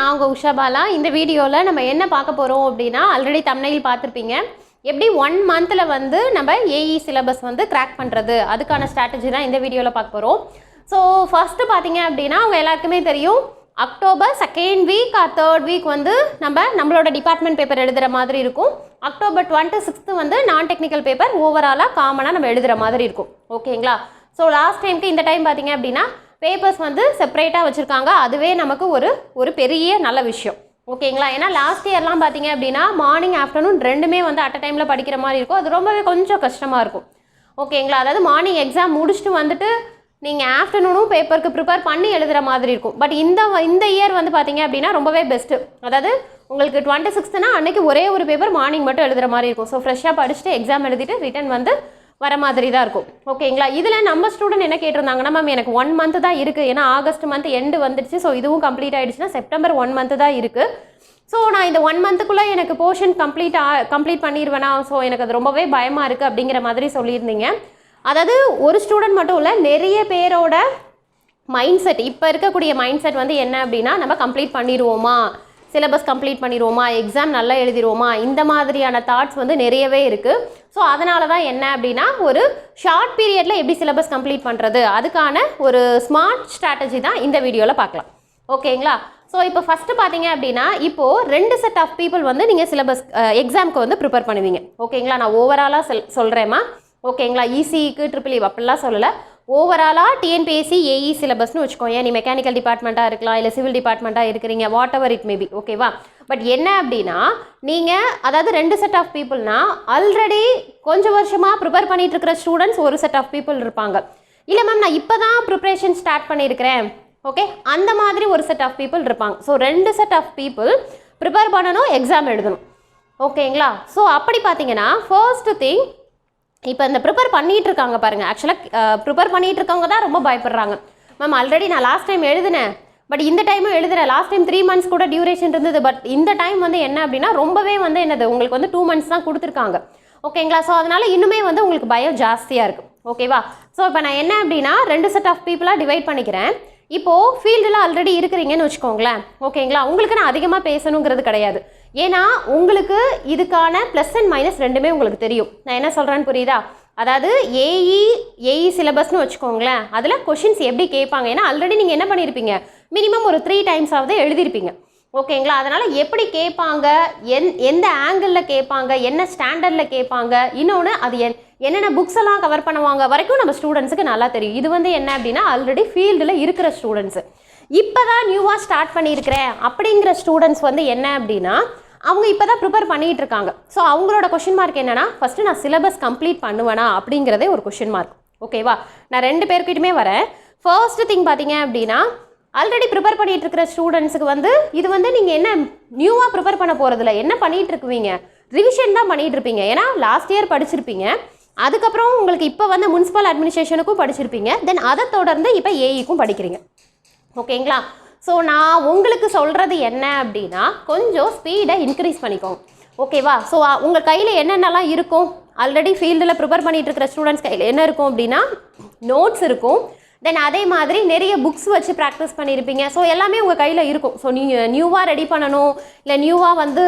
நான் உங்கள் உஷா பாலா. இந்த வீடியோவில் நம்ம என்ன பார்க்க போகிறோம் அப்படின்னா, ஆல்ரெடி தம்ப்நெயில் பார்த்துருப்பீங்க. எப்படி 1 மந்தில் வந்து நம்ம ஏஇ சிலபஸ் வந்து கிராக் பண்ணுறது, அதுக்கான ஸ்ட்ராட்டஜி தான் இந்த வீடியோவில் பார்க்க போகிறோம். ஸோ ஃபஸ்ட்டு பார்த்தீங்க அப்படின்னா, அவங்க எல்லாருக்குமே தெரியும், October 2nd week or 3rd week வந்து நம்மளோட டிபார்ட்மெண்ட் பேப்பர் எழுதுகிற மாதிரி இருக்கும். அக்டோபர் 26th வந்து நான் டெக்னிக்கல் பேப்பர் ஓவராலாக காமனாக நம்ம எழுதுகிற மாதிரி இருக்கும். ஓகேங்களா? ஸோ லாஸ்ட் டைமுக்கு இந்த டைம் பார்த்தீங்க அப்படின்னா பேப்பர்ஸ் வந்து செப்பரேட்டாக வச்சுருக்காங்க. அதுவே நமக்கு ஒரு பெரிய நல்ல விஷயம். ஓகேங்களா? ஏன்னா லாஸ்ட் இயர்லாம் பார்த்தீங்க அப்படின்னா மார்னிங் ஆஃப்டர்நூன் ரெண்டுமே வந்து அட் அ டைமில் படிக்கிற மாதிரி இருக்கும். அது ரொம்பவே கொஞ்சம் கஷ்டமாக இருக்கும். ஓகேங்களா? அதாவது மார்னிங் எக்ஸாம் முடிச்சுட்டு வந்துட்டு நீங்கள் ஆஃப்டர்நூனும் பேப்பருக்கு ப்ரிப்பேர் பண்ணி எழுதுகிற மாதிரி இருக்கும். பட் இந்த இயர் வந்து பார்த்தீங்க அப்படின்னா ரொம்பவே பெஸ்ட்டு. அதாவது உங்களுக்கு 26th அன்றைக்கி ஒரே ஒரு பேப்பர் மார்னிங் மட்டும் எழுதுகிற மாதிரி இருக்கும். ஸோ ஃப்ரெஷ்ஷாக படிச்சுட்டு எக்ஸாம் எழுதிட்டு ரிட்டன் வந்து வர மாதிரி தான் இருக்கும். ஓகேங்களா? இதில் நம்ம ஸ்டூடெண்ட் என்ன கேட்டிருந்தாங்கன்னா, மேம் எனக்கு 1 மந்த் தான் இருக்குது, ஏன்னா ஆகஸ்ட் மந்த் எண்டு வந்துடுச்சு, ஸோ இதுவும் கம்ப்ளீட் ஆகிடுச்சுன்னா செப்டம்பர் 1 மந்த் தான் இருக்குது. ஸோ நான் இந்த 1 மந்த்துக்குள்ளே எனக்கு போர்ஷன் கம்ப்ளீட் பண்ணிடுவேனா, ஸோ எனக்கு அது ரொம்பவே பயமாக இருக்குது அப்படிங்கிற மாதிரி சொல்லியிருந்தீங்க. அதாவது ஒரு ஸ்டூடெண்ட் மட்டும் இல்லை, நிறைய பேரோட மைண்ட் செட், இப்போ இருக்கக்கூடிய மைண்ட் செட் வந்து என்ன அப்படின்னா, நம்ம கம்ப்ளீட் பண்ணிடுவோமா, சிலபஸ் கம்ப்ளீட் பண்ணிடுவோமா, எக்ஸாம் நல்லா எழுதிடுவோமா, இந்த மாதிரியான தாட்ஸ் வந்து நிறையவே இருக்குது. ஸோ அதனால தான் என்ன அப்படின்னா, ஒரு ஷார்ட் பீரியடில் எப்படி சிலபஸ் கம்ப்ளீட் பண்ணுறது, அதுக்கான ஒரு ஸ்மார்ட் ஸ்ட்ராட்டஜி தான் இந்த வீடியோவில் பார்க்கலாம். ஓகேங்களா? ஸோ இப்போ ஃபஸ்ட்டு பார்த்தீங்க அப்படின்னா, இப்போது 2 செட் ஆஃப் பீப்புள் வந்து நீங்கள் சிலபஸ் எக்ஸாமுக்கு வந்து ப்ரிப்பேர் பண்ணுவீங்க. ஓகேங்களா? நான் ஓவராலாக சொல்கிறேம்மா. ஓகேங்களா? இசிக்கு EEE அப்படிலாம் சொல்லலை. ஓவராலாக டிஎன்பிஎஸ்சி ஏஇ சிலபஸ்னு வச்சுக்கோங்க. நீ மெக்கானிக்கல் டிபார்ட்மெண்ட்டாக இருக்கலாம், இல்லை சிவில் டிபார்ட்மெண்ட்டாக இருக்கிறீங்க, வாட் எவர் இட் மேபி. ஓகேவா? பட் என்ன அப்படின்னா, நீங்கள் அதாவது 2 செட் ஆஃப் பீப்புள்னா, ஆல்ரெடி கொஞ்சம் வருஷமாக ப்ரிப்பேர் பண்ணிட்டு இருக்கிற ஸ்டூடெண்ட்ஸ் ஒரு செட் ஆஃப் பீப்புள் இருப்பாங்க. இல்லை மேம் நான் இப்போ தான் ப்ரிப்ரேஷன் ஸ்டார்ட் பண்ணியிருக்கிறேன், ஓகே, அந்த மாதிரி ஒரு செட் ஆஃப் பீப்புள் இருப்பாங்க. So 2 set of people prepare பண்ணணும், எக்ஸாம் எழுதணும். ஓகேங்களா? ஸோ அப்படி பார்த்தீங்கன்னா ஃபர்ஸ்ட் திங், இப்போ இந்த ப்ரிப்பேர் பண்ணிகிட்டு இருக்காங்க பாருங்கள். ஆக்சுவலாக ப்ரிப்பேர் பண்ணிகிட்டு இருக்கவங்க தான் ரொம்ப பயப்படுறாங்க. மேம் ஆல்ரெடி நான் லாஸ்ட் டைம் எழுதினேன், பட் இந்த டைமும் எழுதுறேன். லாஸ்ட் டைம் 3 months கூட டியூரேஷன் இருந்தது, பட் இந்த டைம் வந்து என்ன அப்படின்னா ரொம்பவே வந்து என்னது, உங்களுக்கு வந்து 2 months தான் கொடுத்துருக்காங்க. ஓகேங்களா? ஸோ அதனால் இன்னுமே வந்து உங்களுக்கு பயம் ஜாஸ்தியாக இருக்குது. ஓகேவா? ஸோ இப்போ நான் என்ன அப்படின்னா 2 செட் ஆஃப் பீப்புளாக டிவைட் பண்ணிக்கிறேன். இப்போது ஃபீல்டில் ஆல்ரெடி இருக்கிறீங்கன்னு வச்சுக்கோங்களேன். ஓகேங்களா? உங்களுக்கு நான் அதிகமாக பேசணுங்கிறது கிடையாது. ஏன்னா உங்களுக்கு இதுக்கான ப்ளஸ் அண்ட் மைனஸ் ரெண்டுமே உங்களுக்கு தெரியும். நான் என்ன சொல்கிறேன்னு புரியுதா? அதாவது ஏஇ சிலபஸ்னு வச்சுக்கோங்களேன், அதில் கொஷின்ஸ் எப்படி கேட்பாங்க, ஏன்னா ஆல்ரெடி நீங்கள் என்ன பண்ணியிருப்பீங்க, மினிமம் ஒரு 3 times எழுதியிருப்பீங்க. ஓகேங்களா? அதனால் எப்படி கேட்பாங்க, எந்த ஆங்கிளில் கேட்பாங்க, என்ன ஸ்டாண்டர்டில் கேட்பாங்க, இன்னொன்று அது என்னென்ன புக்ஸ் எல்லாம் கவர் பண்ணுவாங்க வரைக்கும் நம்ம ஸ்டூடெண்ட்ஸுக்கு நல்லா தெரியும். இது வந்து என்ன அப்படின்னா ஆல்ரெடி ஃபீல்டில் இருக்கிற ஸ்டூடெண்ட்ஸு. இப்போ தான் நியூவாக ஸ்டார்ட் பண்ணியிருக்கிறேன் அப்படிங்கிற ஸ்டூடெண்ட்ஸ் வந்து என்ன அப்படின்னா, அவங்க இப்போ தான் ப்ரிப்பேர் பண்ணிகிட்டு இருக்காங்க. ஸோ அவங்களோட கொஷின் மார்க் என்னென்னா, ஃபஸ்ட்டு நான் சிலபஸ் கம்ப்ளீட் பண்ணுவேனா அப்படிங்கிறதே ஒரு கொஷின் மார்க். ஓகேவா? நான் 2 பேர்கிட்டையுமே வரேன். ஃபர்ஸ்ட் திங் பார்த்தீங்க அப்படின்னா, ஆல்ரெடி ப்ரிப்பேர் பண்ணிகிட்டு இருக்கிற ஸ்டூடெண்ட்ஸுக்கு வந்து இது வந்து நீங்கள் என்ன நியூவாக ப்ரிப்பேர் பண்ண போகிறதில்ல, என்ன பண்ணிகிட்டு இருக்குவீங்க, ரிவிஷன் தான் பண்ணிகிட்டு இருப்பீங்க. ஏன்னா லாஸ்ட் இயர் படிச்சிருப்பீங்க, அதுக்கப்புறம் உங்களுக்கு இப்போ வந்து முனிசிபல் அட்மினிஸ்ட்ரேஷனுக்கும் படிச்சிருப்பீங்க, தென் அதை தொடர்ந்து இப்போ ஏஇக்கும் படிக்கிறீங்க. ஓகேங்களா? ஸோ நான் உங்களுக்கு சொல்கிறது என்ன அப்படின்னா, கொஞ்சம் ஸ்பீடை இன்க்ரீஸ் பண்ணிக்கோங்க. ஓகேவா? ஸோ உங்கள் கையில் என்னென்னலாம் இருக்கும், ஆல்ரெடி ஃபீல்டில் ப்ரிப்பேர் பண்ணிகிட்டு இருக்கிற ஸ்டூடெண்ட்ஸ் கையில் என்ன இருக்கும் அப்படின்னா, நோட்ஸ் இருக்கும், தென் அதே மாதிரி நிறைய புக்ஸ் வச்சு ப்ராக்டிஸ் பண்ணியிருப்பீங்க. ஸோ எல்லாமே உங்கள் கையில் இருக்கும். ஸோ நீங்கள் நியூவாக ரெடி பண்ணணும், இல்லை நியூவாக வந்து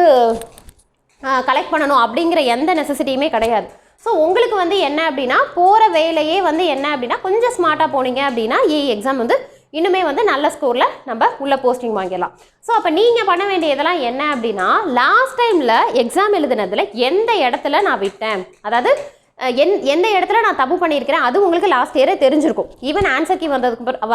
கலெக்ட் பண்ணணும் அப்படிங்கிற எந்த நெசசிட்டியுமே கிடையாது. ஸோ உங்களுக்கு வந்து என்ன அப்படின்னா, போகிற வேலையே வந்து என்ன அப்படின்னா, கொஞ்சம் ஸ்மார்ட்டாக போனீங்க அப்படின்னா ஏஇ எக்ஸாம் வந்து இன்னுமே வந்து நல்ல ஸ்கோரில் நம்ம உள்ள போஸ்டிங் வாங்கிடலாம். ஸோ அப்போ நீங்கள் பண்ண வேண்டியதெல்லாம் என்ன அப்படின்னா, லாஸ்ட் டைமில் எக்ஸாம் எழுதுனதில் எந்த இடத்துல நான் விட்டேன், அதாவது எந்த இடத்துல நான் தப்பு பண்ணியிருக்கிறேன், அது உங்களுக்கு லாஸ்ட் இயரே தெரிஞ்சிருக்கும். ஈவன் ஆன்சர் கீ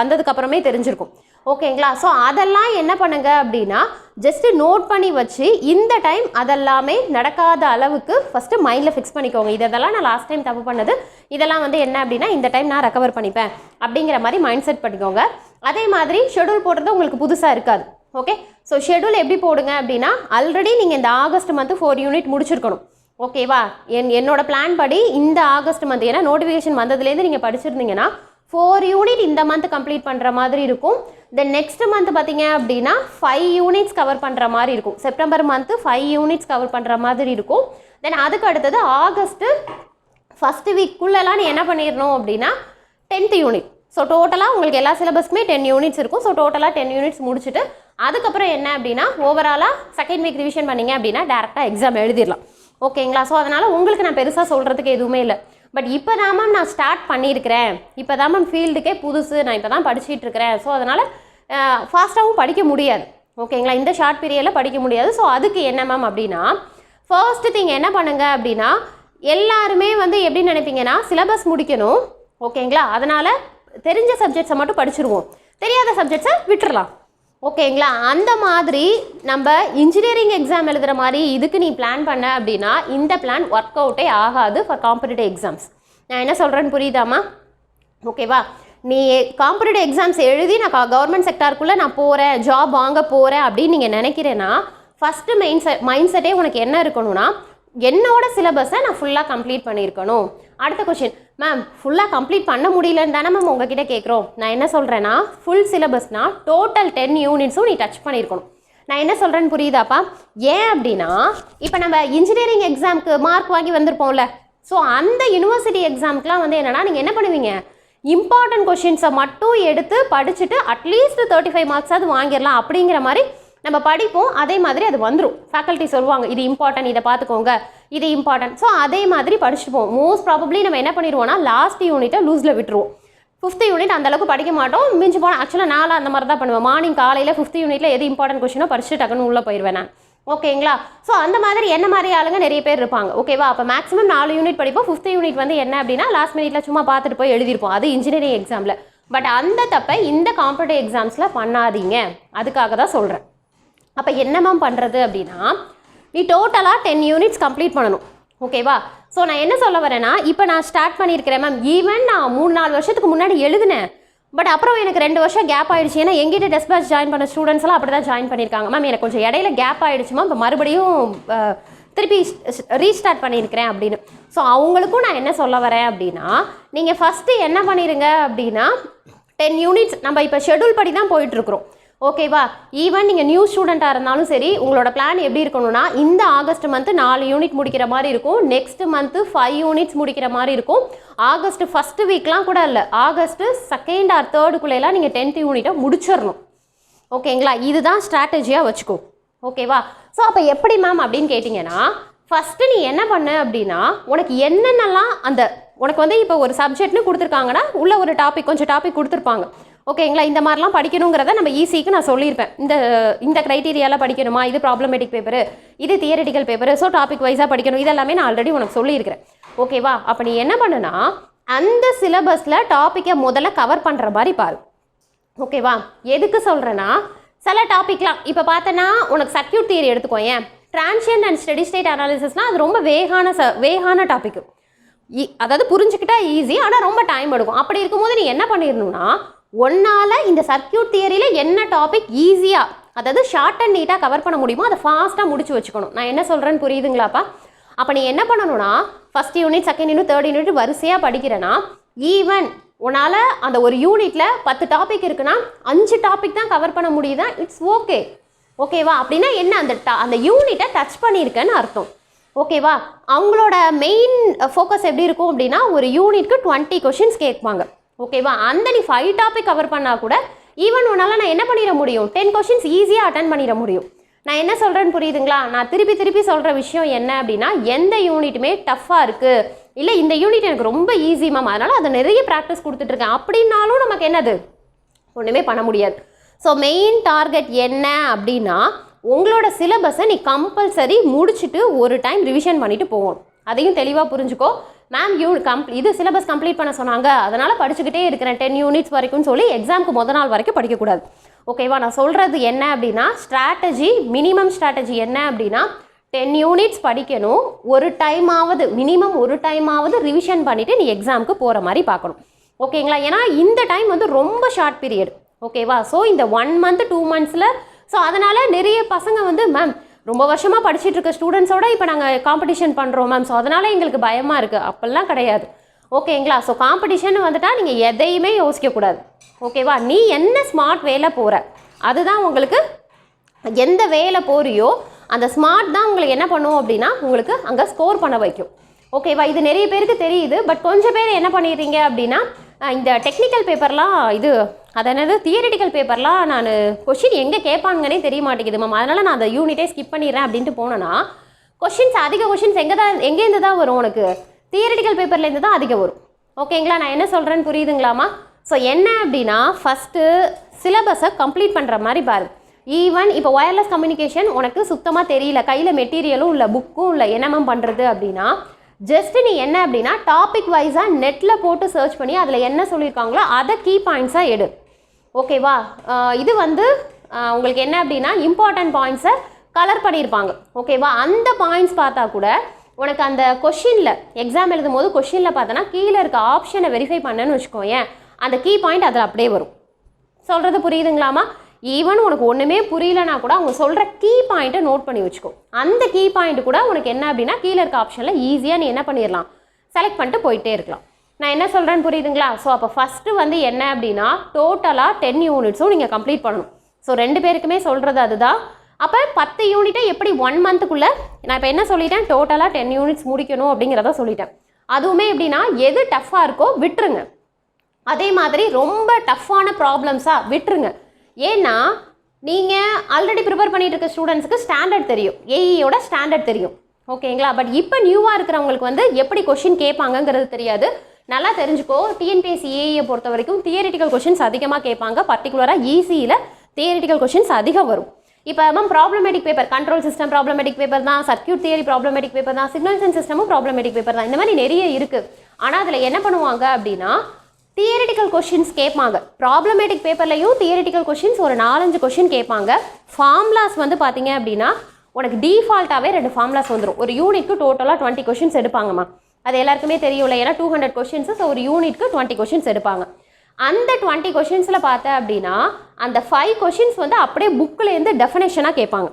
வந்ததுக்கப்புறமே தெரிஞ்சிருக்கும். ஓகேங்களா? ஸோ அதெல்லாம் என்ன பண்ணுங்க அப்படின்னா, ஜஸ்ட்டு நோட் பண்ணி வச்சு இந்த டைம் அதெல்லாமே நடக்காத அளவுக்கு ஃபஸ்ட்டு மைண்டில் ஃபிக்ஸ் பண்ணிக்கோங்க. இதெல்லாம் நான் லாஸ்ட் டைம் தப்பு பண்ணது, இதெல்லாம் வந்து என்ன அப்படின்னா இந்த டைம் நான் ரெக்கவர் பண்ணிப்பேன் அப்படிங்கிற மாதிரி மைண்ட் செட் பண்ணிக்கோங்க. அதே மாதிரி ஷெடியூல் போடுறது உங்களுக்கு புதுசாக இருக்காது. ஓகே? ஸோ ஷெடியூல் எப்படி போடுங்க அப்படின்னா, ஆல்ரெடி நீங்கள் இந்த ஆகஸ்ட் மந்த்து 4 யூனிட் முடிச்சிருக்கணும். ஓகேவா? என்னோட பிளான் படி இந்த ஆகஸ்ட் மந்த், ஏன்னா நோட்டிஃபிகேஷன் வந்ததுலேருந்து நீங்கள் படிச்சிருந்தீங்கன்னா 4 யூனிட் இந்த மந்த் கம்ப்ளீட் பண்ணுற மாதிரி இருக்கும். தென் நெக்ஸ்ட் மந்த் பார்த்தீங்க அப்படின்னா 5 யூனிட்ஸ் கவர் பண்ணுற மாதிரி இருக்கும். செப்டம்பர் மந்த்து 5 யூனிட்ஸ் கவர் பண்ணுற மாதிரி இருக்கும். தென் அதுக்கு அடுத்தது ஆகஸ்ட்டு ஃபஸ்ட்டு வீக்குள்ளெல்லாம் நீ என்ன பண்ணிடணும் அப்படின்னா 10th யூனிட். ஸோ டோட்டலாக உங்களுக்கு எல்லா சிலபஸ்க்குமே 10 யூனிட்ஸ் இருக்கும். ஸோ டோட்டலாக 10 யூனிட்ஸ் முடிச்சுட்டு அதுக்கப்புறம் என்ன அப்படின்னா ஓவராலாக செகண்ட் வீக் ரிவிஷன் பண்ணிங்க அப்படின்னா டேரெக்டாக எக்ஸாம் எழுதிடலாம். ஓகேங்களா? ஸோ அதனால் உங்களுக்கு நான் பெருசாக சொல்கிறதுக்கு எதுவுமே இல்லை. பட் இப்போ தான் மேம் நான் ஸ்டார்ட் பண்ணியிருக்கிறேன், இப்போ தான் மேம் ஃபீல்டுக்கே புதுசு, நான் இப்போ தான் படிச்சுட்டு இருக்கிறேன். ஸோ அதனால் ஃபாஸ்ட்டாகவும் படிக்க முடியாது. ஓகேங்களா? இந்த ஷார்ட் பீரியடில் படிக்க முடியாது. ஸோ அதுக்கு என்ன மேம் அப்படின்னா ஃபர்ஸ்ட்டு திங் என்ன பண்ணுங்கள் அப்படின்னா எல்லாருமே வந்து எப்படி நினைப்பீங்கன்னா சிலபஸ் முடிக்கணும். ஓகேங்களா? அதனால் தெரிஞ்ச சப்ஜெக்ட்ஸை மட்டும் படிச்சுருவோம், தெரியாத சப்ஜெக்ட்ஸை விட்டுறலாம். ஓகேங்களா? அந்த மாதிரி நம்ம இன்ஜினியரிங் எக்ஸாம் எழுதுகிற மாதிரி இதுக்கு நீ பிளான் பண்ண அப்படின்னா இந்த பிளான் ஒர்க் அவுட்டே ஆகாது ஃபார் காம்படிட்டிவ் எக்ஸாம்ஸ். நான் என்ன சொல்கிறேன்னு புரியுதாம்மா? ஓகேவா? நீ காம்படிட்டிவ் எக்ஸாம்ஸ் எழுதி நான் கவர்மெண்ட் செக்டாருக்குள்ளே நான் போகிறேன், ஜாப் வாங்க போகிறேன் அப்படின்னு நீங்கள் நினைக்கிறேன்னா ஃபஸ்ட்டு மைண்ட் செட்டே உனக்கு என்ன இருக்கணும்னா என்னோட சிலபஸை நான் ஃபுல்லாக கம்ப்ளீட் பண்ணியிருக்கணும். அடுத்த கொஸ்டின், மேம் ஃபுல்லாக கம்ப்ளீட் பண்ண முடியலன்னு தானே மேம் உங்ககிட்ட கேட்குறோம். நான் என்ன சொல்கிறேன்னா ஃபுல் சிலபஸ்னால் டோட்டல் 10 யூனிட்ஸும் நீ டச் பண்ணியிருக்கணும். நான் என்ன சொல்கிறேன்னு புரியுதாப்பா? ஏன் அப்படின்னா இப்போ நம்ம இன்ஜினியரிங் எக்ஸாமுக்கு மார்க் வாங்கி வந்திருப்போம்ல, ஸோ அந்த யூனிவர்சிட்டி எக்ஸாமுக்குலாம் வந்து என்னென்னா நீங்கள் என்ன பண்ணுவீங்க, இம்பார்ட்டன்ட் கொஷின்ஸை மட்டும் எடுத்து படிச்சுட்டு அட்லீஸ்ட் 35 மார்க்ஸாவது வாங்கிடலாம் அப்படிங்கிற மாதிரி நம்ம படிப்போம். அதே மாதிரி அது வந்துடும். ஃபேக்கல்ட்டி சொல்லுவாங்க இது இம்பார்ட்டன்ட், இதை பார்த்துக்கோங்க, இது இம்பார்ட்டன்ட். ஸோ அதே மாதிரி படிச்சுப்போம். மோஸ்ட் ப்ராபப்ளி நம்ம என்ன பண்ணிடுவோம்னா லாஸ்ட் யூனிட்டை லூஸில் விட்டுருவோம். 5th யூனிட் அந்தளவுக்கு படிக்க மாட்டோம். மிஞ்சி போனால் ஆக்சுவலாக நானும் அந்த மாதிரி தான் பண்ணுவேன். மார்னிங் காலையில் 5th யூனிட்டில் எது இம்பார்ட்டன்ட் கொஷினோ படிச்சுட்டு டக்குன்னு உள்ளே போயிடுவேன் நான். ஓகேங்களா? ஸோ அந்த மாதிரி என்ன மாதிரி ஆளுங்க நிறைய பேர் இருப்பாங்க. ஓகேவா? அப்போ மேக்ஸிமம் 4 யூனிட் படிப்போம். 5th யூனிட் வந்து என்ன அப்படின்னா லாஸ்ட் மினிட்ல சும்மா பார்த்துட்டு போய் எழுதிருப்போம். அது இன்ஜினியரிங் எக்ஸாமில். பட் அந்த தப்பை இந்த காம்படிட்டிவ் எக்ஸாம்ஸில் பண்ணாதீங்க. அதுக்காக தான் சொல்கிறேன். அப்போ என்ன மேம் பண்ணுறது அப்படின்னா நீ டோட்டலாக 10 யூனிட்ஸ் கம்ப்ளீட் பண்ணணும். ஓகேவா? ஸோ நான் என்ன சொல்ல வரேன்னா இப்போ நான் ஸ்டார்ட் பண்ணியிருக்கிறேன் மேம், ஈவன் நான் 3-4 வருஷத்துக்கு முன்னாடி எழுதினேன். பட் அப்புறம் எனக்கு 2 வருஷம் கேப் ஆகிடுச்சு. ஏன்னா எங்கிட்ட டெஸ்ட் பேட்ச் ஜாயின் பண்ண ஸ்டூடெண்ட்ஸ்லாம் அப்படி தான் ஜாயின் பண்ணியிருக்காங்க. மேம் எனக்கு கொஞ்சம் இடையில கேப் ஆகிடுச்சுமா, இப்போ மறுபடியும் திருப்பி ரீஸ்டார்ட் பண்ணியிருக்கிறேன் அப்படின்னு. ஸோ அவங்களுக்கும் நான் என்ன சொல்ல வரேன் அப்படின்னா நீங்கள் ஃபஸ்ட்டு என்ன பண்ணிடுங்க அப்படின்னா 10 யூனிட்ஸ் நம்ம இப்போ ஷெடியூல் படி தான் போயிட்டுருக்குறோம். ஓகேவா? ஈவன் நீங்கள் நியூ ஸ்டூடெண்ட்டாக இருந்தாலும் சரி உங்களோட பிளான் எப்படி இருக்கணும்னா இந்த ஆகஸ்ட் மந்த்து 4 யூனிட் முடிக்கிற மாதிரி இருக்கும், நெக்ஸ்ட் மந்த்து 5 யூனிட்ஸ் முடிக்கிற மாதிரி இருக்கும். ஆகஸ்ட் ஃபஸ்ட்டு வீக்லாம் கூட இல்லை, ஆகஸ்ட் 2nd or 3rd நீங்கள் 10th யூனிட்டை முடிச்சிடணும். ஓகேங்களா? இதுதான் ஸ்ட்ராட்டஜியாக வச்சுக்கோ. ஓகேவா? ஸோ அப்போ எப்படி மேம் அப்படின்னு கேட்டிங்கன்னா ஃபஸ்ட்டு நீ என்ன பண்ண அப்படின்னா உனக்கு என்னென்னலாம் அந்த உனக்கு வந்து இப்போ ஒரு சப்ஜெக்ட்னு கொடுத்துருக்காங்கன்னா உள்ள ஒரு கொஞ்சம் டாபிக் கொடுத்துருப்பாங்க. ஓகேங்களா? இந்த மாதிரிலாம் படிக்கணுங்கிறத நம்ம ஈஸிக்கு நான் சொல்லியிருப்பேன். இந்த க்ரைட்டீரியாவில் படிக்கணுமா, இது ப்ராப்ளமேட்டிக் பேப்பரு, இது தியரிட்டிக்கல் பேப்பரு, ஸோ டாபிக் வைஸாக படிக்கணும், இதெல்லாமே நான் ஆல்ரெடி உனக்கு சொல்லியிருக்கிறேன். ஓகேவா? அப்போ நீ என்ன பண்ணுனா அந்த சிலபஸில் டாப்பிக்கை முதல்ல கவர் பண்ணுற மாதிரி பாரு. ஓகேவா? எதுக்கு சொல்கிறேன்னா சில டாப்பிக்லாம் இப்போ பார்த்தனா உனக்கு சர்க்யூட் தியரி எடுத்துக்கோ. ஏன் டிரான்சியன்ட் அண்ட் ஸ்டெடி ஸ்டேட் அனாலிசிஸ்னால் அது ரொம்ப வேகான டாப்பிக்கு. அதாவது புரிஞ்சுக்கிட்டா ஈஸி, ஆனால் ரொம்ப டைம் எடுக்கும். அப்படி இருக்கும்போது நீ என்ன பண்ணிடணும்னா ஒன்னால் இந்த சர்க்யூட் தியரியில் என்ன டாபிக் ஈஸியாக அதாவது ஷார்ட் அண்ட் நீட்டாக கவர் பண்ண முடியுமோ அதை ஃபாஸ்ட்டாக முடிச்சு வச்சுக்கணும். நான் என்ன சொல்கிறேன்னு புரியுதுங்களாப்பா? அப்போ நீ என்ன பண்ணணும்னா first unit, second unit, third unit வரிசையாக படிக்கிறேன்னா ஈவன் உன்னால் அந்த ஒரு யூனிட்டில் 10 டாபிக் இருக்குன்னா 5 டாபிக் தான் கவர் பண்ண முடியுதா, இட்ஸ் ஓகே. ஓகேவா? அப்படின்னா என்ன அந்த யூனிட்டை டச் பண்ணியிருக்கேன்னு அர்த்தம். ஓகேவா? அவங்களோட மெயின் ஃபோக்கஸ் எப்படி இருக்கும் அப்படின்னா ஒரு யூனிட்க்கு 20 கொஷின்ஸ் கேட்பாங்க. ஓகேவா? அந்த நீ 5 டாபிக் கவர் பண்ணால் கூட ஈவன் உன்னால் நான் என்ன பண்ணிட முடியும், 10 கொஷின்ஸ் ஈஸியாக அட்டன் பண்ணிட முடியும். நான் என்ன சொல்கிறேன்னு புரியுதுங்களா? நான் திருப்பி சொல்கிற விஷயம் என்ன அப்படின்னா எந்த யூனிட்டுமே டஃப்பாக இருக்குது, இல்லை இந்த யூனிட் எனக்கு ரொம்ப ஈஸி மேம் அதனால் அதை நிறைய ப்ராக்டிஸ் கொடுத்துட்ருக்கேன் அப்படின்னாலும் நமக்கு என்னது ஒன்றுமே பண்ண முடியாது. ஸோ மெயின் டார்கெட் என்ன அப்படின்னா உங்களோட சிலபஸை நீ கம்பல்சரி முடிச்சுட்டு ஒரு டைம் ரிவிஷன் பண்ணிவிட்டு போகணும். அதையும் தெளிவாக புரிஞ்சுக்கோ. மேம் இது சிலபஸ் கம்ப்ளீட் பண்ண சொன்னாங்க அதனால் படிச்சுக்கிட்டே இருக்கிறேன் 10 யூனிட்ஸ் வரைக்கும்னு சொல்லி எக்ஸாமுக்கு முதல் நாள் வரைக்கும் படிக்கக்கூடாது. ஓகேவா? நான் சொல்கிறது என்ன அப்படின்னா மினிமம் ஸ்ட்ராட்டஜி என்ன அப்படின்னா 10 யூனிட்ஸ் படிக்கணும், மினிமம் ஒரு டைமாவது ரிவிஷன் பண்ணிவிட்டு நீ எக்ஸாமுக்கு போகிற மாதிரி பார்க்கணும். ஓகேங்களா? ஏன்னா இந்த டைம் வந்து ரொம்ப ஷார்ட் பீரியட். ஓகேவா? ஸோ இந்த 1 month 2 monthஸில் ஸோ அதனால் நிறைய பசங்க வந்து மேம் ரொம்ப வருஷமாக படிச்சுட்டு இருக்க ஸ்டூடெண்ட்ஸோட இப்போ நாங்கள் காம்படிஷன் பண்ணுறோம் மேம், ஸோ அதனால் எங்களுக்கு பயமாக இருக்குது. அப்படிலாம் கிடையாது. ஓகேங்களா? ஸோ காம்படிஷன் வந்துட்டால் நீங்கள் எதையுமே யோசிக்கக்கூடாது. ஓகேவா? நீ என்ன ஸ்மார்ட் வேலை போகிற அதுதான் உங்களுக்கு எந்த வேலை போறியோ அந்த ஸ்மார்ட் தான் உங்களுக்கு என்ன பண்ணுவோம் அப்படின்னா உங்களுக்கு அங்கே ஸ்கோர் பண்ண வைக்கும். ஓகேவா? இது நிறைய பேருக்கு தெரியுது. பட் கொஞ்சம் பேர் என்ன பண்ணிடுறீங்க அப்படின்னா இந்த டெக்னிக்கல் பேப்பர்லாம் இது அதாவது தியரிட்டிக்கல் பேப்பர்லாம் நான் கொஷின் எங்கே கேட்பாங்கன்னே தெரிய மாட்டேங்குது மேம், அதனால் நான் அந்த யூனிட்டே ஸ்கிப் பண்ணிடுறேன் அப்படின்ட்டு போனேன்னா அதிக கொஷின்ஸ் எங்கேருந்து தான் வரும் உனக்கு? தியரிட்டிக்கல் பேப்பர்லேருந்து தான் அதிகம் வரும். ஓகேங்களா, நான் என்ன சொல்கிறேன்னு புரியுதுங்களாமா? ஸோ என்ன அப்படின்னா ஃபஸ்ட்டு சிலபஸை கம்ப்ளீட் பண்ணுற மாதிரி பாரு. ஈவன் இப்போ ஒயர்லெஸ் கம்யூனிகேஷன் உனக்கு சுத்தமாக தெரியல, கையில் மெட்டீரியலும் இல்லை, புக்கும் இல்லை, என்னமெம் பண்ணுறது அப்படின்னா ஜஸ்ட் நீ என்ன அப்படின்னா டாபிக் வைஸாக நெட்டில் போட்டு சர்ச் பண்ணி அதில் என்ன சொல்லியிருக்காங்களோ அதை கீ பாயிண்ட்ஸாக எடு. ஓகேவா, இது உங்களுக்கு என்ன அப்படின்னா இம்பார்ட்டன்ட் பாயிண்ட்ஸை கலர் பண்ணியிருப்பாங்க. ஓகேவா, அந்த பாயிண்ட்ஸ் பார்த்தா கூட உனக்கு அந்த கொஷினில் எக்ஸாம் எழுதும் போது கொஷினில் பார்த்தோன்னா கீழே இருக்க ஆப்ஷனை வெரிஃபை பண்ணேன்னு வச்சுக்கோயேன், அந்த கீ பாயிண்ட் அதில் அப்படியே வரும். சொல்கிறது புரியுதுங்களாமா? ஈவன் உனக்கு ஒன்றுமே புரியலனா கூட அவங்க சொல்கிற கீ பாயிண்ட்டை நோட் பண்ணி வச்சுக்கோ. அந்த கீ பாயிண்ட் கூட உனக்கு என்ன அப்படின்னா கீழே இருக்க ஆப்ஷனில் ஈஸியாக நீ என்ன பண்ணிடலாம், செலக்ட் பண்ணிட்டு போயிட்டே இருக்கலாம். நான் என்ன சொல்கிறேன்னு புரியுதுங்களா? ஸோ அப்போ ஃபஸ்ட்டு என்ன அப்படின்னா டோட்டலாக 10 யூனிட்ஸும் நீங்கள் கம்ப்ளீட் பண்ணணும். ஸோ 2 பேருக்குமே சொல்கிறது அதுதான். அப்போ 10 யூனிட்டை எப்படி 1 மந்த்துக்குள்ளே நான் இப்போ என்ன சொல்லிட்டேன், டோட்டலாக 10 யூனிட்ஸ் முடிக்கணும் அப்படிங்கிறத சொல்லிட்டேன். அதுவுமே எப்படின்னா எது டஃப்பாக இருக்கோ விட்டுருங்க, அதே மாதிரி ரொம்ப டஃப்பான ப்ராப்ளம்ஸாக விட்டுருங்க. ஏன்னா நீங்கள் ஆல்ரெடி ப்ரிப்பேர் பண்ணிட்டு இருக்க ஸ்டூடெண்ட்ஸுக்கு ஸ்டாண்டர்ட் தெரியும், ஏஇயோட ஸ்டாண்டர்ட் தெரியும். ஓகேங்களா, பட் இப்போ நியூவாக இருக்கிறவங்களுக்கு எப்படி கொஷின் கேட்பாங்கங்கிறது தெரியாது. நல்லா தெரிஞ்சுக்கோ, டிஎன்பிஎஸ்சி ஏஇயை பொறுத்த வரைக்கும் தியரிட்டிக்கல் கொஷின்ஸ் அதிகமாக கேட்பாங்க. பர்டிகுலராக ஈஸியில் தியரிட்டிக்கல் கொஷின்ஸ் அதிகம் வரும். இப்போ ma'am problematic paper, control system problematic paper தான், சர்க்யூட் தியரி ப்ராப்ளமேட்டிக் பேப்பர் தான், சிக்னல்ஸ் அண்ட் சிஸ்டமும் ப்ராப்ளமேட்டிக் பேப்பர் தான். இந்த மாதிரி நிறைய இருக்குது. ஆனால் அதில் என்ன பண்ணுவாங்க அப்படின்னா தியரிட்டிக்கல் கொஷின்ஸ் கேட்பாங்க. ப்ராப்ளமேட்டிக் பேப்பர்லையும் தியரிட்டிக்கல் கொஷின்ஸ் ஒரு 4-5 கொஷின் கேட்பாங்க. ஃபார்முலாஸ் பார்த்தீங்க அப்படின்னா உனக்கு டிஃபால்ட்டாகவே 2 ஃபார்முலாஸ் வந்துடும். ஒரு யூனிட்க்கு டோட்டலாக 20 கொஷின்ஸ் எடுப்பாங்கம்மா, அது எல்லாருக்குமே தெரியும்ல, ஏன்னா 200 கொஷின்ஸ். ஸோ ஒரு யூனிட்க்கு 20 கொஷின்ஸ் எடுப்பாங்க. அந்த 20 கொஷின்ஸில் பார்த்தேன் அப்படின்னா அந்த 5 கொஷின்ஸ் அப்படியே புக்கிலேருந்து டெஃபினேஷனாக கேட்பாங்க.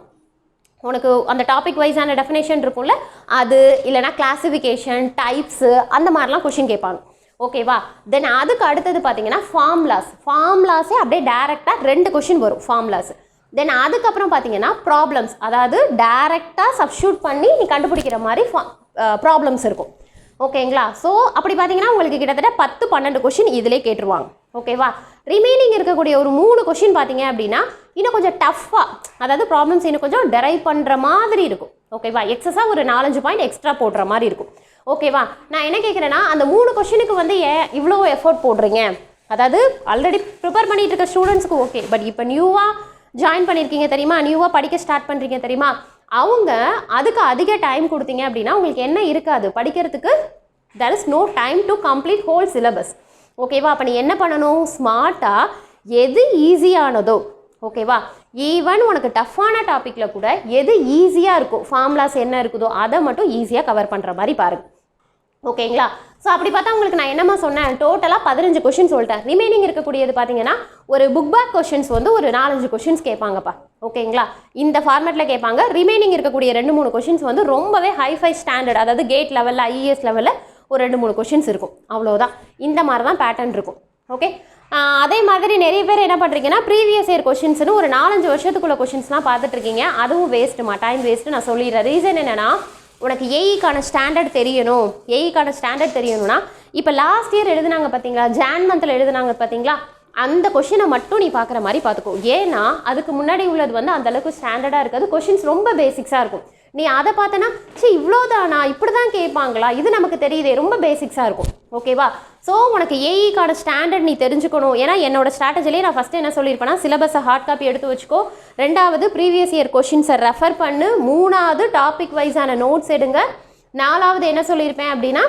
உனக்கு அந்த டாபிக் வைஸான டெஃபினேஷன் இருக்கும்ல, அது இல்லைனா கிளாசிஃபிகேஷன், டைப்ஸு, அந்த மாதிரிலாம் கொஷின் கேட்பாங்க. ஓகேவா, தென் அதுக்கு அடுத்தது பார்த்தீங்கன்னா ஃபார்முலாஸே அப்படியே டேரெக்டாக 2 கொஷின் வரும் ஃபார்முலாஸ். தென் அதுக்கப்புறம் பார்த்தீங்கன்னா ப்ராப்ளம்ஸ், அதாவது டேரெக்டாக சப்ஸ்டியூட் பண்ணி நீ கண்டுபிடிக்கிற மாதிரி ப்ராப்ளம்ஸ் இருக்கும். ஓகேங்களா, ஸோ அப்படி பார்த்தீங்கன்னா உங்களுக்கு கிட்டத்தட்ட 10-12 கொஷின் இதிலே கேட்டுருவாங்க. ஓகேவா, ரிமைனிங் இருக்கக்கூடிய ஒரு 3 கொஷின் பார்த்தீங்க அப்படின்னா இன்னும் கொஞ்சம் டஃப்பாக, அதாவது ப்ராப்ளம்ஸ் இன்னும் கொஞ்சம் டெரைவ் பண்ணுற மாதிரி இருக்கும். ஓகேவா, எக்ஸஸாக ஒரு 4-5 பாயிண்ட் எக்ஸ்ட்ரா போடுற மாதிரி இருக்கும். ஓகேவா, நான் என்ன கேட்குறேன்னா அந்த 3 கொஷினுக்கு ஏன் இவ்வளோ எஃபோர்ட் போடுறீங்க? அதாவது ஆல்ரெடி ப்ரிப்பேர் பண்ணிட்டு இருக்க ஸ்டூடெண்ட்ஸ்க்கு ஓகே, பட் இப்போ நியூவாக ஜாயின் பண்ணியிருக்கீங்க தெரியுமா, நியூவாக படிக்க ஸ்டார்ட் பண்ணுறீங்க தெரியுமா, அவங்க அதுக்கு அதிக டைம் கொடுத்தீங்க அப்படின்னா உங்களுக்கு என்ன இருக்காது படிக்கிறதுக்கு, there is no time to complete whole syllabus. ஓகேவா, அப்போ நீ என்ன பண்ணணும், ஸ்மார்ட்டாக எது ஈஸியானதோ, ஓகேவா, ஈவன் உனக்கு டஃப்பான டாப்பிக்கில் கூட எது ஈஸியாக இருக்கும், ஃபார்முலாஸ் என்ன இருக்குதோ அதை மட்டும் ஈஸியாக கவர் பண்ணுற மாதிரி பாருங்கள். ஓகேங்களா, ஸோ அப்படி பார்த்தா உங்களுக்கு நான் என்னம்மா சொன்னேன், டோட்டலாக 15 கொஷின் சொல்லிட்டேன். ரிமைனிங் இருக்கக்கூடியது பார்த்தீங்கன்னா ஒரு புக் பேக் கொஷின்ஸ் ஒரு 4-5 கொஷின்ஸ் கேட்பாங்கப்பா. ஓகேங்களா, இந்த ஃபார்மேட்டில் கேட்பாங்க. ரிமைனிங் இருக்கக்கூடிய 2-3 கொஷின்ஸ் ரொம்பவே ஹைஃபை ஸ்டாண்டர்ட், அதாவது கேட் லெவலில், ஐஏஎஸ் லெவலில் ஒரு 2-3 கொஷின்ஸ் இருக்கும். அவ்வளோதான், இந்த மாதிரி தான் பேட்டர்ன் இருக்கும். ஓகே, அதே மாதிரி நிறைய பேர் என்ன பண்ணுறீங்கன்னா ப்ரீவியஸ் இயர் கொஷின்ஸ்னு ஒரு 4-5 வருஷத்துக்குள்ள கொஷின்ஸ்லாம் பார்த்துட்ருக்கீங்க. அதுவும் வேஸ்ட்டுமா, டைம் வேஸ்ட்டு. நான் சொல்லிடுறேன். ரீசன் என்னென்னா உனக்கு ஏஇக்கான ஸ்டாண்டர்ட் தெரியணும். ஏஇக்கான ஸ்டாண்டர்ட் தெரியணும்னா இப்போ லாஸ்ட் இயர் எழுதுனாங்க பார்த்தீங்களா, ஜான் மந்தில் எழுதுனாங்க பார்த்தீங்களா, அந்த கொஷினை மட்டும் நீ பார்க்குற மாதிரி பார்த்துக்கோ. ஏன்னா அதுக்கு முன்னாடி உள்ளது அந்தளவுக்கு ஸ்டாண்டர்டாக இருக்காது, கொஷின்ஸ் ரொம்ப பேசிக்ஸாக இருக்கும். நீ அதை பார்த்தனா இவ்வளோதானா, இப்படி தான் கேட்பாங்களா, இது நமக்கு தெரியுதே, ரொம்ப பேசிக்ஸாக இருக்கும். ஓகேவா, ஸோ உனக்கு ஏஇக்கான ஸ்டாண்டர்ட் நீ தெரிஞ்சுக்கணும். ஏன்னா என்னோட ஸ்ட்ராட்டஜிலேயே நான் ஃபஸ்ட்டு என்ன சொல்லியிருப்பேன்னா சிலபஸை ஹார்ட் காப்பி எடுத்து வச்சுக்கோ, 2வது ப்ரீவியஸ் இயர் கொஷின்ஸை ரெஃபர் பண்ணு, 3வது டாபிக் வைஸான நோட்ஸ் எடுங்க, 4வது என்ன சொல்லியிருப்பேன் அப்படின்னா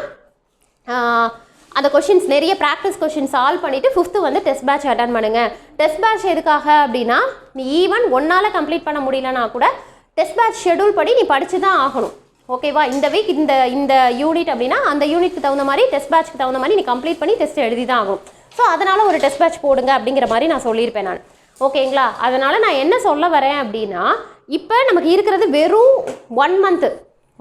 அந்த கொஷின்ஸ் நிறைய ப்ராக்டிஸ் கொஷின் சால்வ் பண்ணிவிட்டு 5th டெஸ்ட் பேட்ச் அட்டன் பண்ணுங்க. டெஸ்ட் பேட்ச் எதுக்காக அப்படின்னா நீ ஈவன் ஒன்றால் கம்ப்ளீட் பண்ண முடியலனா கூட டெஸ்ட் பேட்ச் ஷெடியூல் படி நீ படித்து தான் ஆகணும். ஓகேவா, இந்த வீக் இந்த யூனிட் அப்படின்னா அந்த யூனிட்க்கு தகுந்த மாதிரி டெஸ்ட் பேட்ச்க்கு தகுந்த மாதிரி நீ கம்ப்ளீட் பண்ணி டெஸ்ட் எழுதி தான் ஆகும். ஸோ அதனால் ஒரு டெஸ்ட் பேட்ச் போடுங்க அப்படிங்கிற மாதிரி நான் சொல்லியிருப்பேன் நான். ஓகேங்களா, அதனால் நான் என்ன சொல்ல வரேன் அப்படின்னா இப்போ நமக்கு இருக்கிறது வெறும் 1 மந்த்து.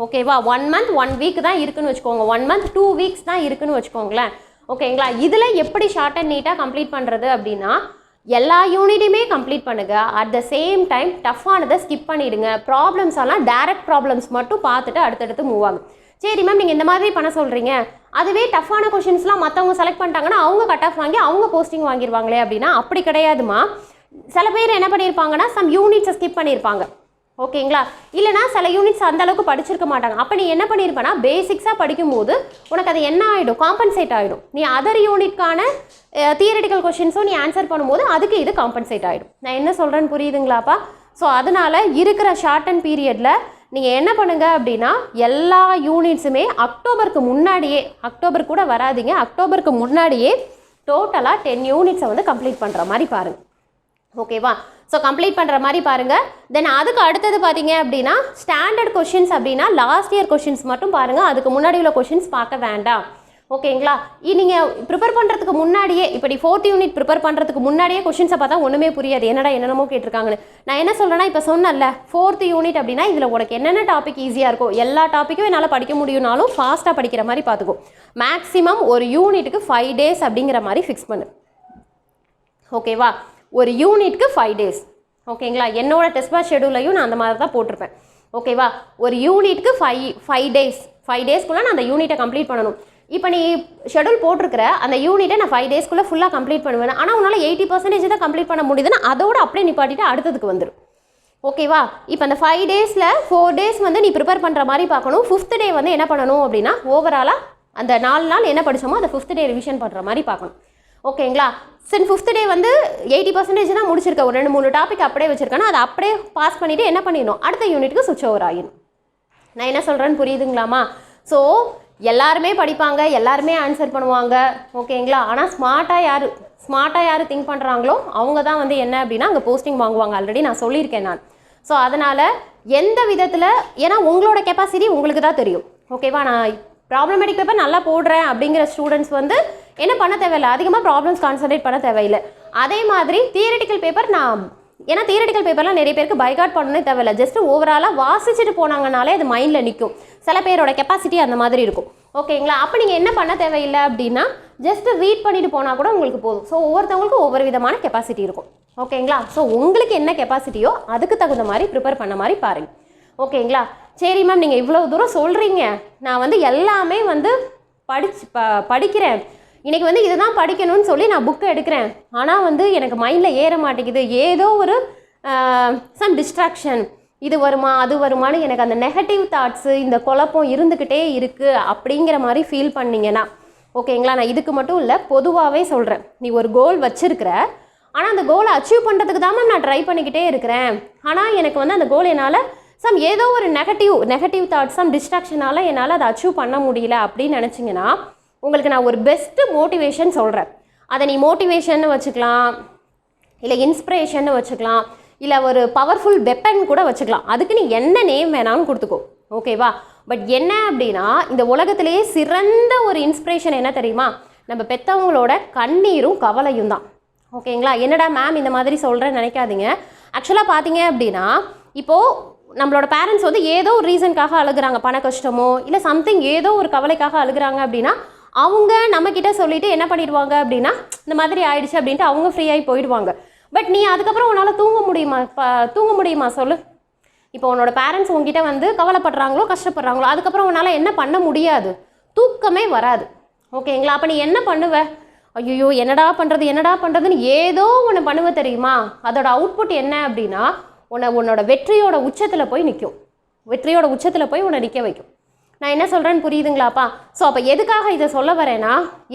ஓகேவா, 1 மந்த் 1 வீக் தான் இருக்குன்னு வச்சுக்கோங்க, 1 மந்த் 2 வீக்ஸ் தான் இருக்குன்னு வச்சுக்கோங்களேன். ஓகேங்களா, இதில் எப்படி ஷார்ட் அண்ட் நீட்டாக கம்ப்ளீட் பண்ணுறது அப்படின்னா எல்லா யூனிட்டையுமே கம்ப்ளீட் பண்ணுங்க. அட் த சேம் டைம் டஃப்பானதை ஸ்கிப் பண்ணிவிடுங்க. ப்ராப்ளம்ஸ் எல்லாம் டேரக்ட் ப்ராப்ளம்ஸ் மட்டும் பார்த்துட்டு அடுத்தடுத்து மூவ் ஆகும். சரி மேம், நீங்கள் இந்த மாதிரி பண்ண சொல்கிறீங்க, அதுவே டஃப்பான கொஷின்ஸ்லாம் மற்றவங்க செலக்ட் பண்ணிட்டாங்கன்னா அவங்க கட் ஆஃப் வாங்கி அவங்க போஸ்டிங் வாங்கிடுவாங்களே அப்படின்னா அப்படி கிடையாதுமா. சில பேர் என்ன பண்ணியிருப்பாங்கன்னா சம் யூனிட்ஸை ஸ்கிப் பண்ணியிருப்பாங்க, ஓகேங்களா. இல்லைனா சில யூனிட்ஸ் அந்த அளவுக்கு படிச்சிருக்க மாட்டாங்க. அப்போ நீ என்ன பண்ணியிருப்பேன்னா பேசிக்ஸாக படிக்கும்போது உனக்கு அது என்ன ஆகிடும், காம்பன்சேட் ஆகிடும். நீ அதர் யூனிட்கான தியரிட்டிக்கல் கொஷின்ஸும் நீ ஆன்சர் பண்ணும்போது அதுக்கு இது காம்பன்சேட் ஆகிடும். நான் என்ன சொல்கிறேன்னு புரியுதுங்களாப்பா? ஸோ அதனால் இருக்கிற ஷார்ட் அண்ட் பீரியடில் நீங்கள் என்ன பண்ணுங்கள் அப்படின்னா எல்லா யூனிட்ஸுமே அக்டோபருக்கு முன்னாடியே, அக்டோபர் கூட வராதிங்க, அக்டோபருக்கு முன்னாடியே டோட்டலாக 10 யூனிட்ஸை வந்து கம்ப்ளீட் பண்ணுற மாதிரி பாருங்கள், ஓகேவா. ஸோ கம்ப்ளீட் பண்ணுற மாதிரி பாருங்கள். தென் அதுக்கு அடுத்தது பார்த்தீங்க அப்படின்னா ஸ்டாண்டர்ட் கொஷின்ஸ் அப்படின்னா லாஸ்ட் இயர் கொஷின்ஸ் மட்டும் பாருங்கள், அதுக்கு முன்னாடி உள்ள கொஷின்ஸ் பார்க்க வேண்டாம், ஓகேங்களா. நீங்கள் ப்ரிப்பேர் பண்ணுறதுக்கு முன்னாடியே, இப்போ நீ 4th யூனிட் ப்ரிப்பேர் பண்ணுறதுக்கு முன்னாடியே கொஷின்ஸை பார்த்தா ஒன்றுமே புரியாது, என்னடா என்னென்னமோ கேட்டிருக்காங்கன்னு. நான் என்ன சொல்கிறேன்னா இப்போ சொன்னேன்ல 4th யூனிட் அப்படின்னா இதில் உனக்கு என்னென்ன டாபிக் ஈஸியாக இருக்கோ எல்லா டாப்பிக்கும் என்னால் படிக்க முடியும்னாலும் ஃபாஸ்ட்டாக படிக்கிற மாதிரி பார்த்துக்கோ. மேக்ஸிமம் ஒரு யூனிட்டுக்கு 5 days அப்படிங்கிற மாதிரி ஃபிக்ஸ் பண்ணு, ஓகேவா. ஒரு யூனிட்க்கு 5 days, ஓகேங்களா. என்னோட டெஸ்ட் பேட்ச் ஷெடியூலையும் நான் அந்த மாதிரி தான் போட்டிருப்பேன், ஓகேவா. ஒரு யூனிட்க்கு 5 days, 5 daysக்குள்ளே நான் அந்த யூனிட்டை கம்ப்ளீட் பண்ணணும். இப்போ நீ ஷெடியூல் போட்டிருக்கிற அந்த யூனிட்டை நான் 5 daysக்குள்ளே ஃபுல்லாக கம்ப்ளீட் பண்ணுவேன். ஆனால் உன்னால் 80% தான் கம்ப்ளீட் பண்ண முடியுதுன்னா அதோட அப்படியே நிப்பாட்டிட்டு அடுத்ததுக்கு வந்துடும், ஓகேவா. இப்போ அந்த 5 daysல 4 days வந்து நீ ப்ரிப்பேர் பண்ணுற மாதிரி பார்க்கணும். 5th day வந்து என்ன பண்ணணும் அப்படின்னா ஓவராலாக அந்த 4 நாள் என்ன படித்தோமோ அதை 5th day ரிவிஷன் பண்ணுற மாதிரி பார்க்கணும், ஓகேங்களா. சரி 5th day வந்து 80% தான் முடிச்சிருக்க, ஒரு 2-3 டாபிக் அப்படியே வச்சுருக்கேன்னா அதை அப்படியே பாஸ் பண்ணிவிட்டு என்ன பண்ணிடணும், அடுத்த யூனிட்டுக்கு சுவிட்ச் ஓவர் ஆகிடும். நான் என்ன சொல்கிறேன்னு புரியுதுங்களாமா? ஸோ எல்லாருமே படிப்பாங்க, எல்லாருமே ஆன்சர் பண்ணுவாங்க, ஓகேங்களா. ஆனால் ஸ்மார்ட்டாக யார் திங்க் பண்ணுறாங்களோ அவங்க தான் வந்து என்ன அப்படின்னா அங்கே போஸ்டிங் வாங்குவாங்க. ஆல்ரெடி நான் சொல்லியிருக்கேன் நான். ஸோ அதனால் எந்த விதத்தில், ஏன்னா உங்களோட கெப்பாசிட்டி உங்களுக்கு தான் தெரியும், ஓகேவா. நான் ப்ராப்ளமேட்டிக் பேப்பர் நல்லா போடுறேன் அப்படிங்கிற ஸ்டூடெண்ட்ஸ் வந்து என்ன பண்ண தேவையில்லை, அதிகமாக ப்ராப்ளம்ஸ் கான்சன்ட்ரேட் பண்ண தேவையில்லை. அதே மாதிரி தியரிட்டிக்கல் பேப்பர் ஏன்னா தியரிட்டிக்கல் பேப்பர்லாம் நிறைய பேருக்கு பைகாட் பண்ணனே தேவையில்லை, ஜஸ்ட் ஓவராலாக வாசிச்சுட்டு போனாங்கனாலே அது மைண்டில் நிற்கும். சில பேரோட கெப்பாசிட்டி அந்த மாதிரி இருக்கும், ஓகேங்களா. அப்போ நீங்கள் என்ன பண்ண தேவையில்லை அப்படின்னா ஜஸ்ட் ரீட் பண்ணிட்டு போனால் கூட உங்களுக்கு போதும். ஸோ ஒவ்வொருத்தவங்களுக்கும் ஒவ்வொரு விதமான கெப்பாசிட்டி இருக்கும், ஓகேங்களா. ஸோ உங்களுக்கு என்ன கெப்பாசிட்டியோ அதுக்கு தகுந்த மாதிரி ப்ரிப்பேர் பண்ண மாதிரி பாருங்கள், ஓகேங்களா. சரி மேம், நீங்கள் இவ்வளோ தூரம் சொல்கிறீங்க, நான் வந்து எல்லாமே வந்து படிக்கிறேன், இன்றைக்கி வந்து இதுதான் படிக்கணும்னு சொல்லி நான் புக்கை எடுக்கிறேன், ஆனால் வந்து எனக்கு மைண்டில் ஏற மாட்டேங்குது, ஏதோ ஒரு சம் டிஸ்ட்ராக்ஷன், இது வருமா அது வருமானு எனக்கு அந்த நெகட்டிவ் தாட்ஸு இந்த குழப்பம் இருந்துக்கிட்டே இருக்குது அப்படிங்கிற மாதிரி ஃபீல் பண்ணிங்கன்னா, ஓகேங்களா. நான் இதுக்கு மட்டும் இல்லை, பொதுவாகவே சொல்கிறேன். நீ ஒரு கோல் வச்சுருக்கிற, ஆனால் அந்த கோலை அச்சீவ் பண்ணுறதுக்கு தான் நான் ட்ரை பண்ணிக்கிட்டே இருக்கிறேன், ஆனால் எனக்கு வந்து அந்த கோல் என்னால் ஏதோ ஒரு நெகட்டிவ் தாட்ஸ் டிஸ்ட்ராக்ஷனால் என்னால் அதை அச்சீவ் பண்ண முடியல அப்படின்னு நினச்சிங்கன்னா உங்களுக்கு நான் ஒரு பெஸ்ட்டு மோட்டிவேஷன் சொல்கிறேன். அதை நீ மோட்டிவேஷன்னு வச்சுக்கலாம், இல்லை இன்ஸ்பிரேஷன்னு வச்சுக்கலாம், இல்லை ஒரு பவர்ஃபுல் வெப்பன் கூட வச்சுக்கலாம். அதுக்கு நீ என்ன நேம் வேணாலும் கொடுத்துக்கோ, ஓகேவா. பட் என்ன அப்படின்னா இந்த உலகத்திலேயே சிறந்த ஒரு இன்ஸ்பிரேஷன் என்ன தெரியுமா, நம்ம பெற்றவங்களோட கண்ணீரும் கவலையும் தான், ஓகேங்களா. என்னடா மேம் இந்த மாதிரி சொல்கிறேன்னு நினைக்காதீங்க. ஆக்சுவலாக பார்த்தீங்க அப்படின்னா இப்போது நம்மளோட பேரண்ட்ஸ் வந்து ஏதோ ஒரு ரீசனுக்காக அழுகுறாங்க, பண கஷ்டமோ இல்லை சம்திங் ஏதோ ஒரு கவலைக்காக அழுகுறாங்க அப்படின்னா அவங்க நம்மக்கிட்ட சொல்லிவிட்டு என்ன பண்ணிடுவாங்க அப்படின்னா இந்த மாதிரி ஆயிடுச்சு அப்படின்ட்டு அவங்க ஃப்ரீயாகி போயிடுவாங்க. பட் நீ அதுக்கப்புறம் உன்னால் தூங்க முடியுமா சொல்லு. இப்போ உன்னோட பேரண்ட்ஸ் உங்ககிட்ட வந்து கவலைப்படுறாங்களோ கஷ்டப்படுறாங்களோ அதுக்கப்புறம் உன்னால் என்ன பண்ண முடியாது, தூக்கமே வராது, ஓகேங்களா. அப்போ நீ என்ன பண்ணுவ, ஐயோ என்னடா பண்ணுறதுன்னு ஏதோ ஒன்று பண்ணுவ தெரியுமா. அதோட அவுட்புட் என்ன அப்படின்னா உன்னோட வெற்றியோட உச்சத்தில் போய் நிற்கும், வெற்றியோட உச்சத்தில் போய் உன்னை நிற்க வைக்கும். நான் என்ன சொல்கிறேன்னு புரியுதுங்களாப்பா. ஸோ அப்போ எதுக்காக இதை சொல்ல வரேன்னா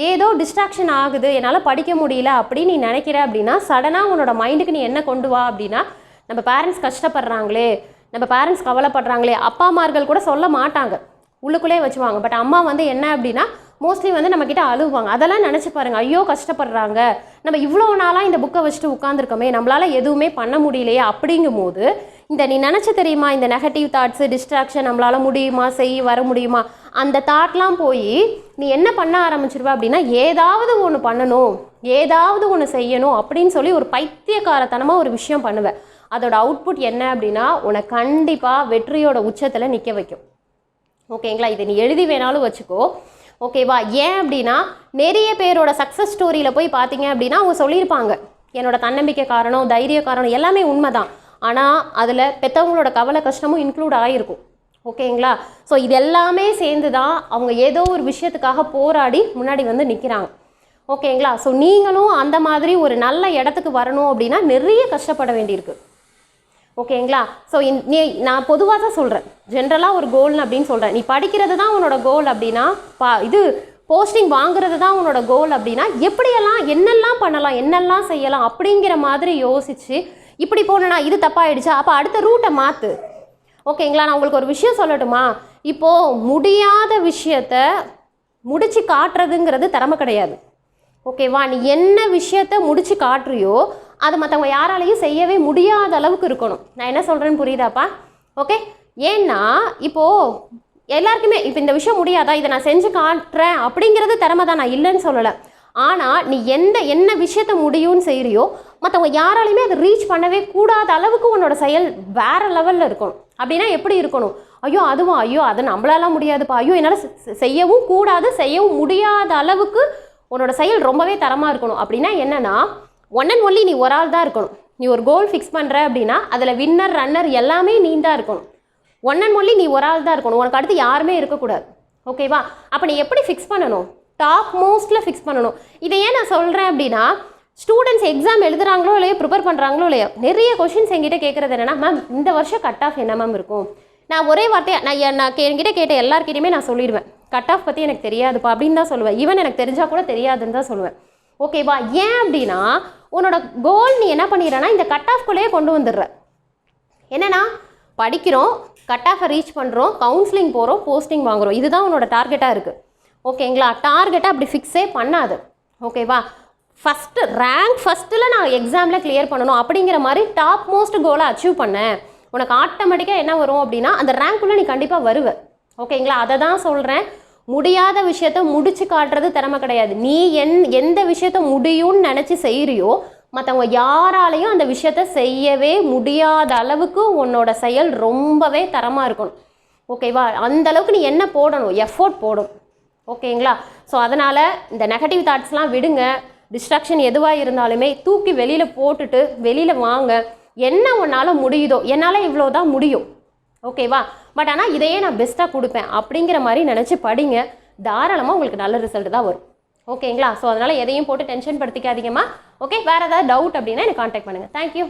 ஏதோ டிஸ்ட்ராக்ஷன் ஆகுது, என்னால் படிக்க முடியல அப்படின்னு நீ நினைக்கிற அப்படின்னா சடனாக உன்னோட மைண்டுக்கு நீ என்ன கொண்டு வா அப்படின்னா நம்ம பேரண்ட்ஸ் கஷ்டப்படுறாங்களே, நம்ம பேரண்ட்ஸ் கவலைப்படுறாங்களே, அப்பா அம்மார்கள் கூட சொல்ல மாட்டாங்க, உள்ளுக்குள்ளே வச்சுவாங்க. பட் அம்மா வந்து என்ன அப்படின்னா மோஸ்ட்லி வந்து நம்மக்கிட்ட அழுவாங்க. அதெல்லாம் நினச்சி பாருங்கள், ஐயோ கஷ்டப்படுறாங்க, நம்ம இவ்வளோ நாளாக இந்த புக்கை வச்சுட்டு உட்காந்துருக்கோமே, நம்மளால் எதுவுமே பண்ண முடியலையே அப்படிங்கும் போது இந்த நீ நினச்சி தெரியுமா இந்த நெகட்டிவ் தாட்ஸு டிஸ்ட்ராக்ஷன் நம்மளால் முடியுமா வர முடியுமா அந்த தாட்லாம் போய் நீ என்ன பண்ண ஆரம்பிச்சிருவா அப்படின்னா ஏதாவது ஒன்று பண்ணணும், ஏதாவது ஒன்று செய்யணும் அப்படின்னு சொல்லி ஒரு பைத்தியக்காரத்தனமாக ஒரு விஷயம் பண்ணுவேன். அதோட அவுட்புட் என்ன அப்படின்னா உன்னை கண்டிப்பாக வெற்றியோட உச்சத்தில் நிற்க வைக்கும், ஓகேங்களா. இதை நீ எழுதி வேணாலும் வச்சுக்கோ, ஓகேவா. ஏன் அப்படின்னா நிறைய பேரோட சக்ஸஸ் ஸ்டோரியில் போய் பார்த்தீங்க அப்படின்னா அவங்க சொல்லியிருப்பாங்க என்னோட தன்னம்பிக்கை காரணம், தைரிய காரணம் எல்லாமே உண்மை தான். ஆனால் அதில் பெற்றவங்களோட கவலை கஷ்டமும் இன்க்ளூட் ஆகிருக்கும், ஓகேங்களா? ஸோ இது எல்லாமே சேர்ந்து தான் அவங்க ஏதோ ஒரு விஷயத்துக்காக போராடி முன்னாடி வந்து நிற்கிறாங்க. ஓகேங்களா? ஸோ நீங்களும் அந்த மாதிரி ஒரு நல்ல இடத்துக்கு வரணும் அப்படின்னா நிறைய கஷ்டப்பட வேண்டியிருக்கு. ஓகேங்களா? ஸோ நான் பொதுவாக தான் சொல்கிறேன், ஜென்ரலாக ஒரு கோல்னு அப்படின்னு சொல்கிறேன். நீ படிக்கிறது தான் உன்னோட கோல் அப்படின்னா, இது போஸ்டிங் வாங்குறது தான் உன்னோட கோல் அப்படின்னா, எப்படியெல்லாம் என்னெல்லாம் பண்ணலாம், என்னெல்லாம் செய்யலாம் அப்படிங்கிற மாதிரி யோசித்து, இப்படி போனேன்னா இது தப்பாயிடுச்சா, அப்போ அடுத்த ரூட்டை மாற்று. ஓகேங்களா? நான் உங்களுக்கு ஒரு விஷயம் சொல்லட்டுமா? இப்போது முடியாத விஷயத்த முடித்து காட்டுறதுங்கிறது திறமை கிடையாது. ஓகேவா? நீ என்ன விஷயத்த முடித்து காட்டுறியோ அது மற்றவங்க யாராலையும் செய்யவே முடியாத அளவுக்கு இருக்கணும். நான் என்ன சொல்கிறேன்னு புரியுதாப்பா? ஓகே. ஏன்னா இப்போது எல்லாருக்குமே இப்போ இந்த விஷயம் முடியாதா, இதை நான் செஞ்சு காட்டுறேன் அப்படிங்கிறது திறமை தான், நான் இல்லைன்னு சொல்லலை. ஆனால் நீ என்ன விஷயத்த முடியும்னு செய்கிறியோ மற்றவங்க யாராலையுமே அதை ரீச் பண்ணவே கூடாத அளவுக்கு உன்னோட செயல் வேறு லெவலில் இருக்கணும். அப்படின்னா எப்படி இருக்கணும்? ஐயோ அதுவும், ஐயோ அதை நம்மளாலாம் முடியாதுப்பா, ஐயோ என்னால் செய்யவும் கூடாது, செய்யவும் முடியாத அளவுக்கு உன்னோட செயல் ரொம்பவே தரமாக இருக்கணும். அப்படின்னா என்னென்னா, ஒன் அண்ட் ஒன்லி நீ ஒரு ஆள் தான் இருக்கணும். நீ ஒரு கோல் ஃபிக்ஸ் பண்ணுற அப்படின்னா அதில் வின்னர் ரன்னர் எல்லாமே நீ தான் இருக்கணும். ஒன் அண்ட் ஒன்லி நீ ஒரு ஆள் தான் இருக்கணும், உனக்கு அடுத்து யாருமே இருக்கக்கூடாது. ஓகேவா? அப்போ நீ எப்படி ஃபிக்ஸ் பண்ணணும்? டாப் மோஸ்ட்டில் ஃபிக்ஸ் பண்ணணும். இதை ஏன் நான் சொல்கிறேன் அப்படின்னா, ஸ்டூடெண்ட்ஸ் எக்ஸாம் எழுதுறாங்களோ இல்லையோ, ப்ரிப்பேர் பண்ணுறாங்களோ இல்லையோ, நிறைய கொஷின்ஸ் என்கிட்ட கேட்குறது என்னென்னா, மேம் இந்த வருஷம் கட் ஆஃப் என்ன மேம் இருக்கும்? நான் ஒரே வார்த்தையை நான் என்கிட்ட கேட்ட எல்லாருக்கிட்டையுமே நான் சொல்லிடுவேன், கட் ஆஃப் பற்றி எனக்கு தெரியாதுப்பா அப்படின்னு தான் சொல்லுவேன். ஈவன் எனக்கு தெரிஞ்சால் கூட தெரியாதுன்னு தான் சொல்லுவேன். ஓகேவா? ஏன் அப்படின்னா, உன்னோட கோல் நீ என்ன பண்ணிடுறேன்னா இந்த கட் ஆஃப்குள்ளேயே கொண்டு வந்துடுற. என்னென்னா படிக்கிறோம், கட் ஆஃபை ரீச் பண்ணுறோம், கவுன்சிலிங் போகிறோம், போஸ்டிங் வாங்குகிறோம், இதுதான் உன்னோட டார்கெட்டாக இருக்குது. ஓகேங்களா? டார்கெட்டை அப்படி ஃபிக்ஸே பண்ணாது. ஓகேவா? ஃபஸ்ட்டு ரேங்க் ஃபஸ்ட்டில் நான் எக்ஸாமில் கிளியர் பண்ணணும் அப்படிங்கிற மாதிரி டாப் மோஸ்ட் கோலை அச்சீவ் பண்ணேன், உனக்கு ஆட்டோமேட்டிக்காக என்ன வரும் அப்படின்னா அந்த ரேங்க்குள்ளே நீ கண்டிப்பாக வருவ. ஓகேங்களா? அதை தான் சொல்கிறேன், முடியாத விஷயத்த முடிச்சு காட்டுறது திறமை கிடையாது. நீ எந்த விஷயத்த முடியும்னு நினச்சி செய்கிறியோ மற்றவங்க யாராலையும் அந்த விஷயத்த செய்யவே முடியாத அளவுக்கு உன்னோட செயல் ரொம்பவே தரமாக இருக்கணும். ஓகேவா? அந்த அளவுக்கு நீ என்ன போடணும், எஃபோர்ட் போடணும். ஓகேங்களா? ஸோ அதனால் இந்த நெகட்டிவ் தாட்ஸ்லாம் விடுங்க. டிஸ்ட்ராக்ஷன் எதுவாக இருந்தாலுமே தூக்கி வெளியில் போட்டுட்டு வெளியில் வாங்க. என்ன உன்னால் முடியுதோ, என்னால் இவ்வளோ தான் முடியும், ஓகேவா, பட் ஆனால் இதையே நான் பெஸ்ட்டாக கொடுப்பேன் அப்படிங்கிற மாதிரி நினச்சி படிங்க. தாராளமாக உங்களுக்கு நல்ல ரிசல்ட் தான் வரும். ஓகேங்களா? ஸோ அதனால் எதையும் போட்டு டென்ஷன் படுத்திக்காதீங்கம்மா. ஓகே, வேறு ஏதாவது டவுட் அப்படின்னா எனக்கு கான்டாக்ட் பண்ணுங்கள். தேங்க்யூ.